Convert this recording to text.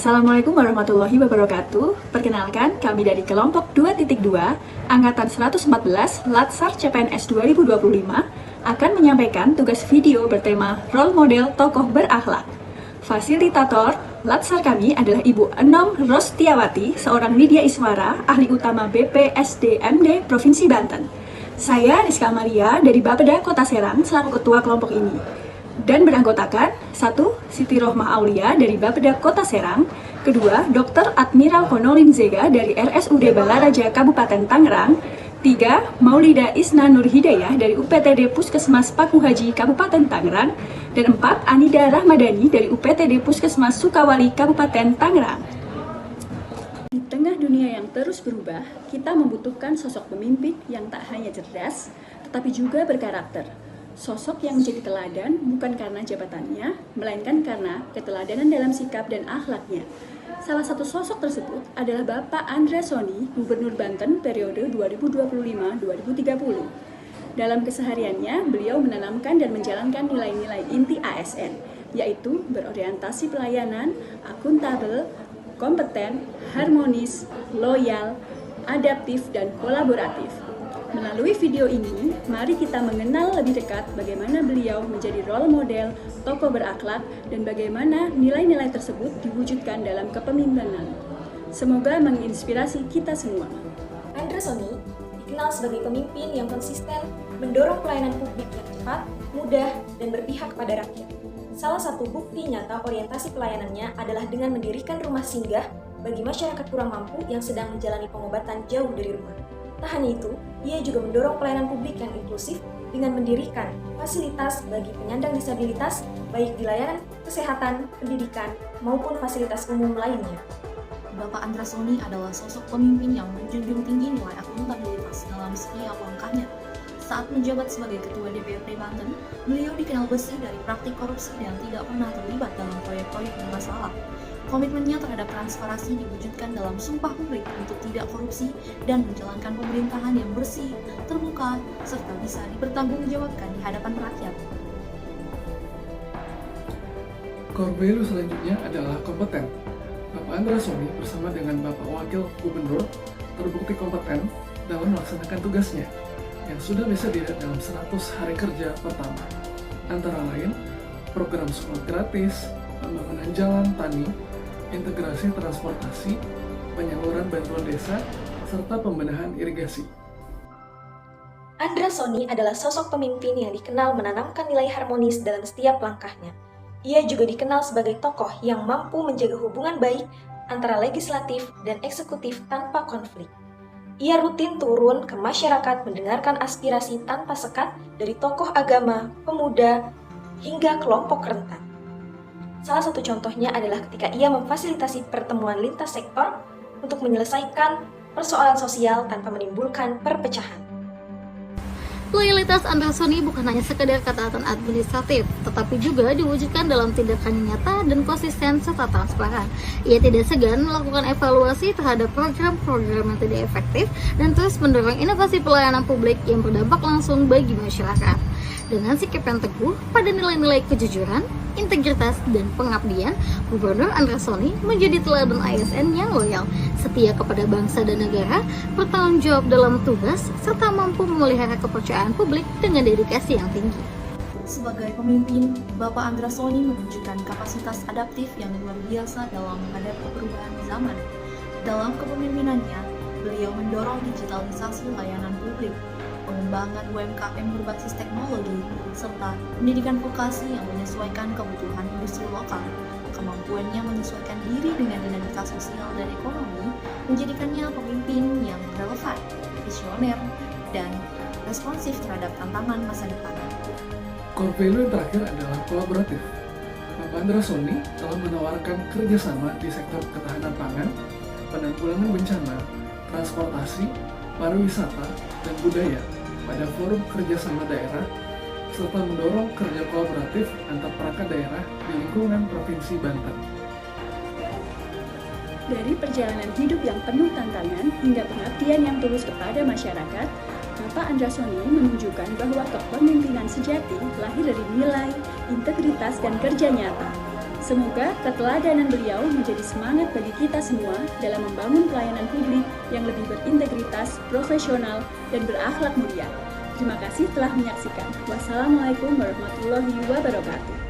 Assalamualaikum warahmatullahi wabarakatuh. Perkenalkan, kami dari kelompok 2.2 Angkatan 114 Latsar CPNS 2025 akan menyampaikan tugas video bertema Role Model Tokoh Berakhlak. Fasilitator Latsar kami adalah Ibu Enom Rostiawati, seorang media iswara, ahli utama BPSDMD Provinsi Banten. Saya Rizka Maria dari Bapeda Kota Serang selaku ketua kelompok ini. Dan beranggotakan 1. Siti Rohmah Aulia dari Bapeda Kota Serang, kedua Dr. Admiral Honorin Zega dari RSUD Balaraja Kabupaten Tangerang, 3. Maulida Isna Nur Hidayah dari UPTD Puskesmas Paku Haji Kabupaten Tangerang, dan 4. Anida Rahmadani dari UPTD Puskesmas Sukawali Kabupaten Tangerang. Di tengah dunia yang terus berubah, kita membutuhkan sosok pemimpin yang tak hanya cerdas, tetapi juga berkarakter. Sosok yang menjadi teladan bukan karena jabatannya, melainkan karena keteladanan dalam sikap dan akhlaknya. Salah satu sosok tersebut adalah Bapak Andra Soni, Gubernur Banten periode 2025-2030. Dalam kesehariannya, beliau menanamkan dan menjalankan nilai-nilai inti ASN, yaitu berorientasi pelayanan, akuntabel, kompeten, harmonis, loyal, adaptif, dan kolaboratif. Melalui video ini, mari kita mengenal lebih dekat bagaimana beliau menjadi role model, tokoh berakhlak, dan bagaimana nilai-nilai tersebut diwujudkan dalam kepemimpinan. Semoga menginspirasi kita semua. Andra Soni dikenal sebagai pemimpin yang konsisten, mendorong pelayanan publik yang cepat, mudah, dan berpihak kepada rakyat. Salah satu bukti nyata orientasi pelayanannya adalah dengan mendirikan rumah singgah bagi masyarakat kurang mampu yang sedang menjalani pengobatan jauh dari rumah. Tak hanya itu, ia juga mendorong pelayanan publik yang inklusif dengan mendirikan fasilitas bagi penyandang disabilitas, baik di layanan kesehatan, pendidikan, maupun fasilitas umum lainnya. Bapak Andra Soni adalah sosok pemimpin yang menjunjung tinggi nilai akuntabilitas dalam setiap langkahnya. Saat menjabat sebagai Ketua DPRD Banten, beliau dikenal bersih dari praktik korupsi dan tidak pernah terlibat dalam proyek-proyek bermasalah. Komitmennya terhadap transparansi diwujudkan dalam sumpah publik untuk tidak korupsi dan menjalankan pemerintahan yang bersih, terbuka, serta bisa dipertanggungjawabkan di hadapan rakyat. Core value selanjutnya adalah kompeten. Bapak Andra Soni bersama dengan Bapak Wakil Gubernur terbukti kompeten dalam melaksanakan tugasnya yang sudah bisa dilihat dalam 100 hari kerja pertama. Antara lain, program sekolah gratis, pembangunan jalan, tani, integrasi transportasi, penyaluran bantuan desa, serta pembenahan irigasi. Andra Soni adalah sosok pemimpin yang dikenal menanamkan nilai harmonis dalam setiap langkahnya. Ia juga dikenal sebagai tokoh yang mampu menjaga hubungan baik antara legislatif dan eksekutif tanpa konflik. Ia rutin turun ke masyarakat mendengarkan aspirasi tanpa sekat dari tokoh agama, pemuda, hingga kelompok rentan. Salah satu contohnya adalah ketika ia memfasilitasi pertemuan lintas sektor untuk menyelesaikan persoalan sosial tanpa menimbulkan perpecahan. Loyalitas Andra Soni bukan hanya sekedar ketaatan administratif, tetapi juga diwujudkan dalam tindakan nyata dan konsisten serta transparan. Ia tidak segan melakukan evaluasi terhadap program-program yang tidak efektif dan terus mendorong inovasi pelayanan publik yang berdampak langsung bagi masyarakat. Dengan sikap yang teguh pada nilai-nilai kejujuran, integritas, dan pengabdian, Gubernur Andra Soni menjadi teladan ASN yang loyal, setia kepada bangsa dan negara, bertanggung jawab dalam tugas, serta mampu memelihara kepercayaan publik dengan dedikasi yang tinggi. Sebagai pemimpin, Bapak Andra Soni menunjukkan kapasitas adaptif yang luar biasa dalam menghadapi perubahan zaman. Dalam kepemimpinannya, beliau mendorong digitalisasi layanan publik, pengembangan UMKM berbasis teknologi, serta pendidikan vokasi yang menyesuaikan kebutuhan industri lokal. Kemampuannya menyesuaikan diri dengan dinamika sosial dan ekonomi menjadikannya pemimpin yang relevan, visioner, dan responsif terhadap tantangan masa depan. Core value yang terakhir adalah kolaboratif. Bapak Andra Soni telah menawarkan kerjasama di sektor ketahanan pangan, penanggulangan bencana, transportasi, pariwisata, dan budaya pada forum kerjasama daerah, serta mendorong kerja kolaboratif antar perangkat daerah di lingkungan Provinsi Banten. Dari perjalanan hidup yang penuh tantangan hingga pengabdian yang tulus kepada masyarakat, Bapak Andra Soni menunjukkan bahwa kepemimpinan sejati lahir dari nilai, integritas, dan kerja nyata. Semoga keteladanan beliau menjadi semangat bagi kita semua dalam membangun pelayanan publik yang lebih berintegritas, profesional, dan berakhlak mulia. Terima kasih telah menyaksikan. Wassalamualaikum warahmatullahi wabarakatuh.